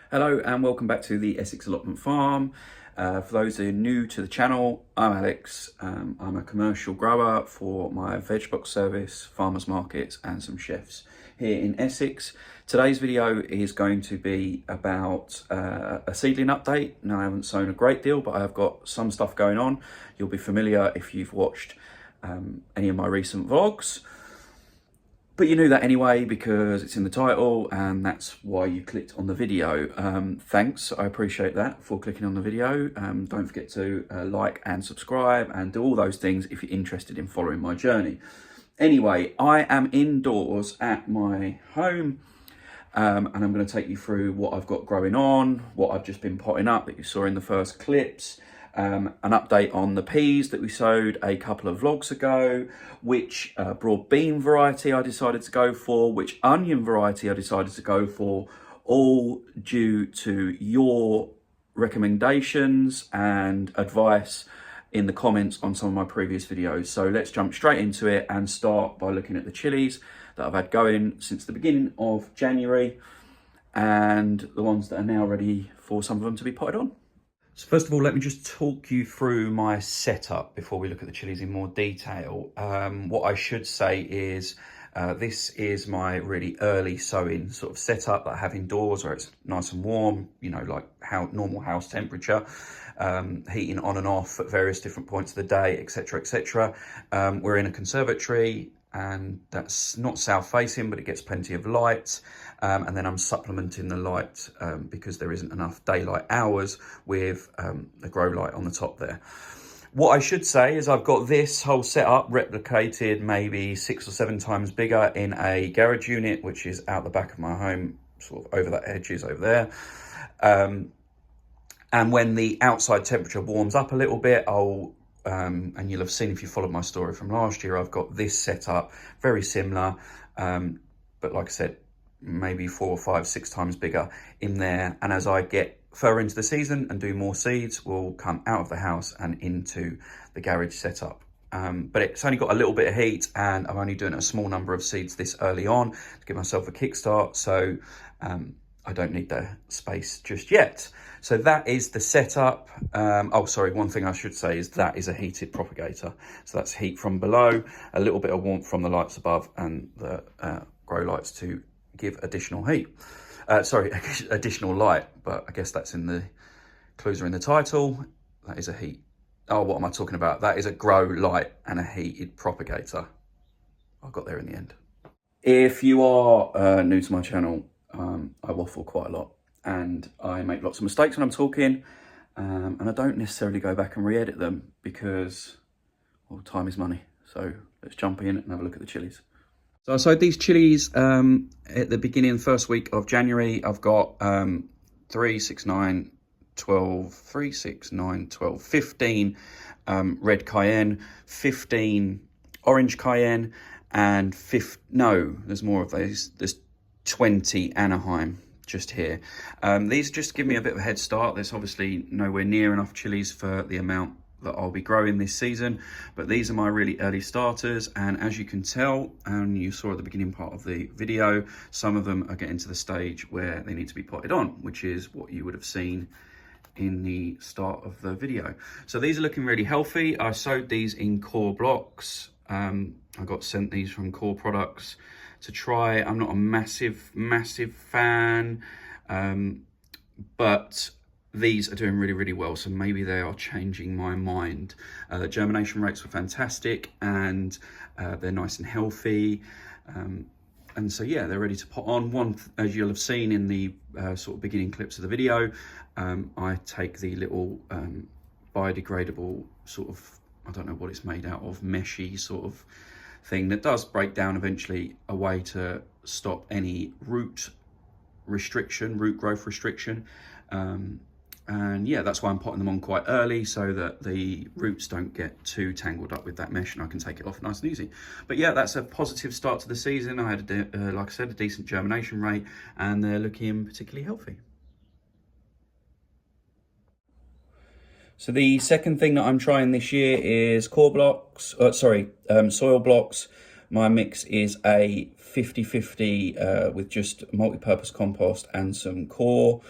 Hello and welcome back to the Essex Allotment Farm. For those who are new to the channel, I'm Alex. I'm a commercial grower for my veg box service, farmers markets and some chefs here in Essex. Today's video is going to be about a seedling update. Now, I haven't sown a great deal, but I have got some stuff going on. You'll be familiar if you've watched any of my recent vlogs. But you knew that anyway because it's in the title and that's why you clicked on the video. Thanks, I appreciate that for clicking on the video. Don't forget to like and subscribe and do all those things if you're interested in following my journey. Anyway, I am indoors at my home and I'm going to take you through what I've got growing on, what I've just been potting up that you saw in the first clips. An update on the peas that we sowed a couple of vlogs ago, which broad bean variety I decided to go for, which onion variety I decided to go for, all due to your recommendations and advice in the comments on some of my previous videos. So let's jump straight into it and start by looking at the chilies that I've had going since the beginning of January and the ones that are now ready for some of them to be potted on. So first of all, let me just talk you through my setup before we look at the chilies in more detail. What I should say is this is my really early sowing sort of setup that I have indoors where it's nice and warm, you know, like normal house temperature, heating on and off at various different points of the day, etc., etc. We're in a conservatory and that's not south facing, but it gets plenty of light. And then I'm supplementing the light because there isn't enough daylight hours with a grow light on the top there. What I should say is I've got this whole setup replicated maybe 6 or 7 times bigger in a garage unit, which is out the back of my home, sort of over that edges over there. And when the outside temperature warms up a little bit, and you'll have seen if you followed my story from last year, I've got this set up, very similar, but like I said, maybe 4 or 5, 6 times bigger in there. And as I get further into the season and do more seeds, we'll come out of the house and into the garage setup. But it's only got a little bit of heat and I'm only doing a small number of seeds this early on to give myself a kickstart. So I don't need the space just yet. So that is the setup. Oh, sorry, one thing I should say is that is a heated propagator. So that's heat from below, a little bit of warmth from the lights above and the grow lights to give additional heat. Additional light, but I guess that's in the clues are in the title. That is a heat. Oh, what am I talking about? That is a grow light and a heated propagator. I got there in the end. If you are new to my channel, I waffle quite a lot and I make lots of mistakes when I'm talking and I don't necessarily go back and re-edit them because, well, time is money. So let's jump in and have a look at the chilies. So I sowed these chilies at the beginning, first week of January. I've got 3, 6, 9, 12, 3, 6, 9, 12, 15 red cayenne, 15 orange cayenne, and there's more of those. There's 20 Anaheim just here. These just give me a bit of a head start. There's obviously nowhere near enough chilies for the amount that I'll be growing this season, but these are my really early starters, and as you can tell, and you saw at the beginning part of the video, some of them are getting to the stage where they need to be potted on, which is what you would have seen in the start of the video. So these are looking really healthy. I sowed these in core blocks. I got sent these from Core Products to try. I'm not a massive fan, but these are doing really well, so maybe they are changing my mind. The germination rates were fantastic and they're nice and healthy, and so yeah, they're ready to pot on. As you'll have seen in the sort of beginning clips of the video, I take the little biodegradable sort of, I don't know what it's made out of, meshy sort of thing that does break down eventually, a way to stop any root growth restriction. And yeah, that's why I'm potting them on quite early so that the roots don't get too tangled up with that mesh and I can take it off nice and easy. But yeah, that's a positive start to the season. I had, like I said, a decent germination rate and they're looking particularly healthy. So the second thing that I'm trying this year is soil blocks. My mix is a 50-50 with just multi-purpose compost and some core.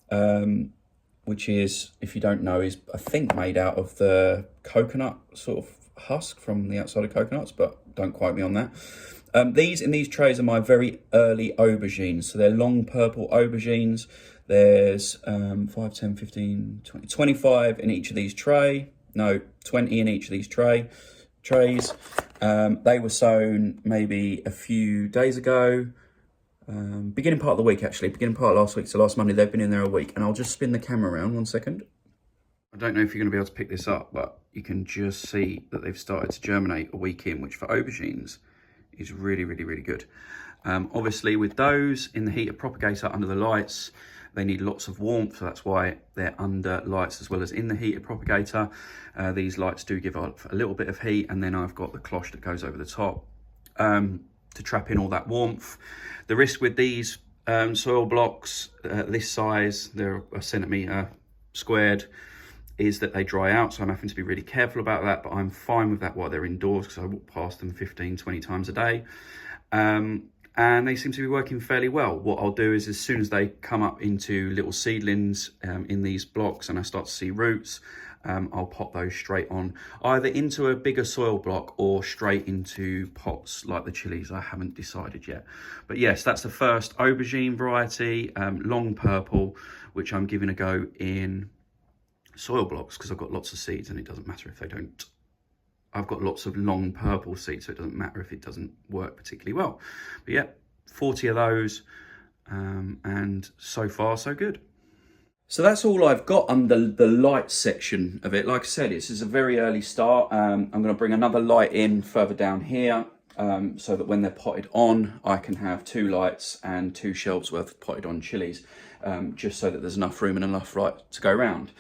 which is, if you don't know, is I think made out of the coconut sort of husk from the outside of coconuts, but don't quote me on that. These in these trays are my very early aubergines. So they're long purple aubergines. There's 5, 10, 15, 20, 25 in each of these 20 in each of these trays. They were sown maybe a few days ago. Beginning part of the week, actually. Beginning part of last week, so last Monday. They've been in there a week. And I'll just spin the camera around 1 second. I don't know if you're going to be able to pick this up, but you can just see that they've started to germinate a week in, which for aubergines is really, really, really good. Obviously, with those in the heated propagator under the lights, they need lots of warmth, so that's why they're under lights as well as in the heated propagator. These lights do give off a little bit of heat, and then I've got the cloche that goes over the top to trap in all that warmth. The risk with these soil blocks this size, they're a centimetre squared, is that they dry out, so I'm having to be really careful about that, but I'm fine with that while they're indoors because I walk past them 15, 20 times a day. And they seem to be working fairly well. What I'll do is as soon as they come up into little seedlings in these blocks and I start to see roots, I'll pop those straight on, either into a bigger soil block or straight into pots like the Chillies. I haven't decided yet. But yes, that's the first aubergine variety, long purple, which I'm giving a go in soil blocks because I've got lots of seeds and it doesn't matter if they don't. I've got lots of long purple seeds, so it doesn't matter if it doesn't work particularly well. But yeah, 40 of those, and so far so good. So that's all I've got under the light section of it. Like I said, this is a very early start. I'm going to bring another light in further down here, so that when they're potted on, I can have 2 lights and 2 shelves worth of potted on Chillies, just so that there's enough room and enough light to go around.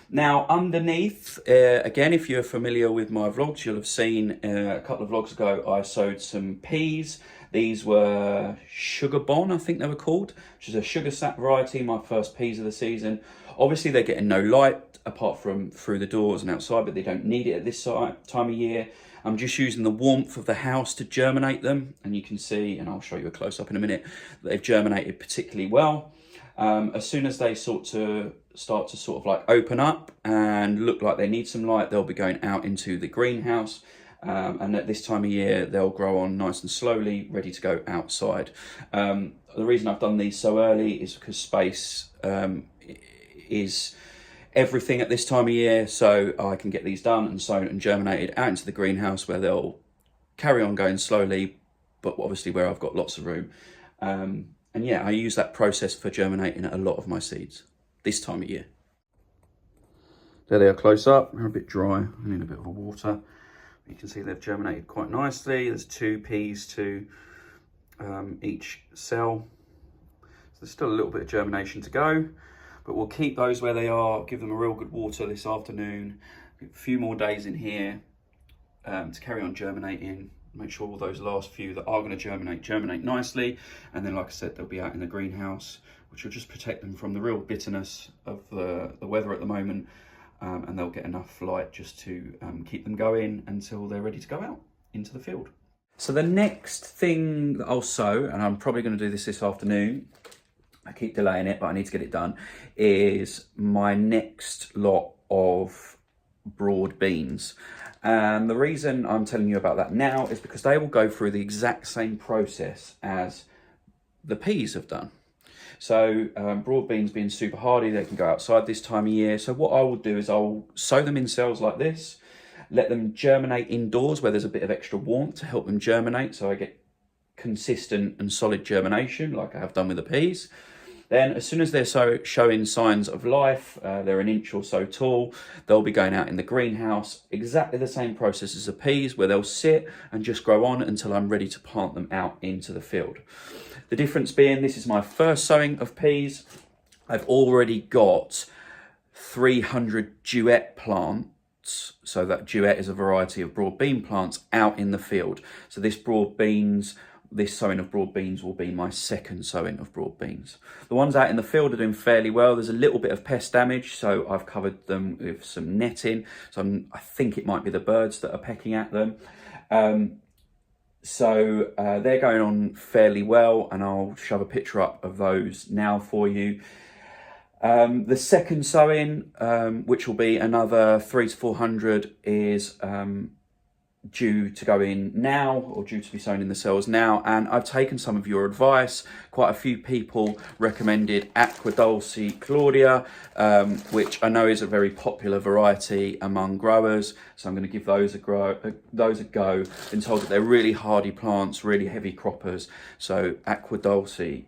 Now underneath, again, if you're familiar with my vlogs, you'll have seen a couple of vlogs ago, I sowed some peas. These were Sugar Bon, I think they were called, which is a sugar sap variety, my first peas of the season. Obviously they're getting no light apart from through the doors and outside, but they don't need it at this time of year. I'm just using the warmth of the house to germinate them. And you can see, and I'll show you a close up in a minute, that they've germinated particularly well. As soon as they start to sort of like open up and look like they need some light, they'll be going out into the greenhouse. And at this time of year, they'll grow on nice and slowly, ready to go outside. The reason I've done these so early is because space is everything at this time of year. So I can get these done and sown and germinated out into the greenhouse where they'll carry on going slowly, but obviously where I've got lots of room. And yeah, I use that process for germinating a lot of my seeds this time of year. There they are close up. They're a bit dry. I need a bit of water. You can see they've germinated quite nicely. There's 2 peas to each cell. So there's still a little bit of germination to go, but we'll keep those where they are, give them a real good water this afternoon. A few more days in here to carry on germinating. Make sure all those last few that are going to germinate nicely. And then, like I said, they'll be out in the greenhouse, which will just protect them from the real bitterness of the weather at the moment. And they'll get enough light just to keep them going until they're ready to go out into the field. So the next thing that I'll sow, and I'm probably going to do this afternoon, I keep delaying it, but I need to get it done, is my next lot of broad beans. And the reason I'm telling you about that now is because they will go through the exact same process as the peas have done. So broad beans being super hardy, they can go outside this time of year. So what I will do is I'll sow them in cells like this, let them germinate indoors where there's a bit of extra warmth to help them germinate, so I get consistent and solid germination like I have done with the peas. Then as soon as they're showing signs of life, they're an inch or so tall, they'll be going out in the greenhouse. Exactly the same process as the peas, where they'll sit and just grow on until I'm ready to plant them out into the field. The difference being, this is my first sowing of peas. I've already got 300 duet plants. So that duet is a variety of broad bean plants out in the field. So this sowing of broad beans will be my second sowing of broad beans. The ones out in the field are doing fairly well. There's a little bit of pest damage, so I've covered them with some netting. So I think it might be the birds that are pecking at them. So they're going on fairly well, and I'll shove a picture up of those now for you. The second sowing, which will be another 300 to 400, is due to go in now, or due to be sown in the cells now. And I've taken some of your advice. Quite a few people recommended Aqua Dulce Claudia, which I know is a very popular variety among growers. So I'm going to give those a go. Been told that they're really hardy plants, really heavy croppers. So Aqua Dulce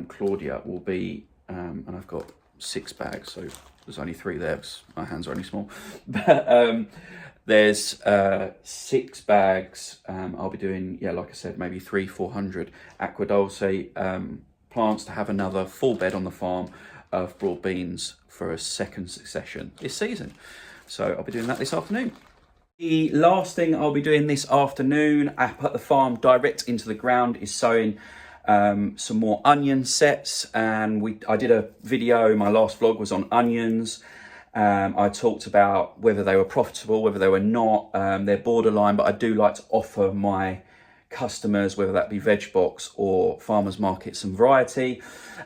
Claudia will be, and I've got 6 bags, so there's only 3 there because my hands are only small. But there's 6 bags. I'll be doing, yeah, like I said, maybe 300-400 Aqua Dulce plants to have another full bed on the farm of broad beans for a second succession this season. So I'll be doing that this afternoon. The last thing I'll be doing this afternoon up at the farm, direct into the ground, is sowing some more onion sets. And I did a video, my last vlog was on onions. I talked about whether they were profitable, whether they were not. They're borderline, but I do like to offer my customers, whether that be veg box or farmers market, some variety.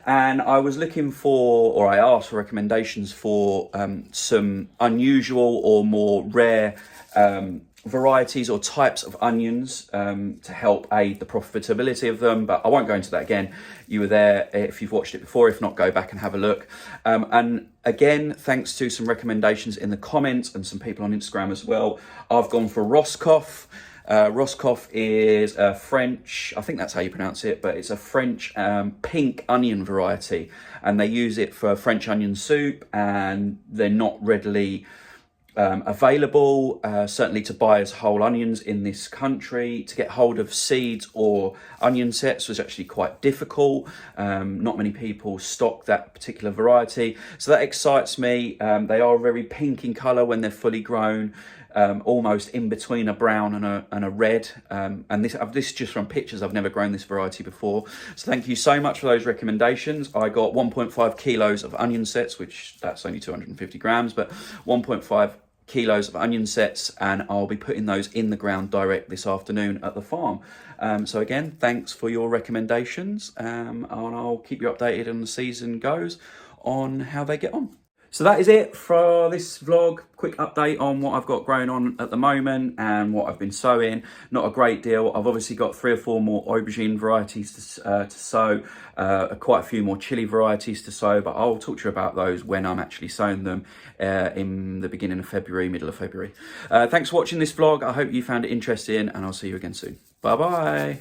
And I was looking for, or I asked for recommendations for some unusual or more rare varieties or types of onions to help aid the profitability of them, but I won't go into that again. You were there if you've watched it before. If not, go back and have a look. And again, thanks to some recommendations in the comments and some people on Instagram as well, I've gone for Roscoff. Roscoff is a French, I think that's how you pronounce it, but it's a French pink onion variety, and they use it for French onion soup, and they're not readily available, certainly to buy as whole onions in this country. To get hold of seeds or onion sets was actually quite difficult. Not many people stock that particular variety, so that excites me. They are very pink in colour when they're fully grown, almost in between a brown and a red. And this is just from pictures. I've never grown this variety before. So thank you so much for those recommendations. I got 1.5 kilos of onion sets, which that's only 250 grams, but 1.5 kilos of onion sets, and I'll be putting those in the ground direct this afternoon at the farm. So again, thanks for your recommendations, and I'll keep you updated as the season goes on how they get on. So that is it for this vlog. Quick update on what I've got growing on at the moment and what I've been sowing. Not a great deal. I've obviously got 3 or 4 more aubergine varieties to sow, quite a few more chilli varieties to sow, but I'll talk to you about those when I'm actually sowing them in the beginning of February, middle of February. Thanks for watching this vlog. I hope you found it interesting, and I'll see you again soon. Bye bye.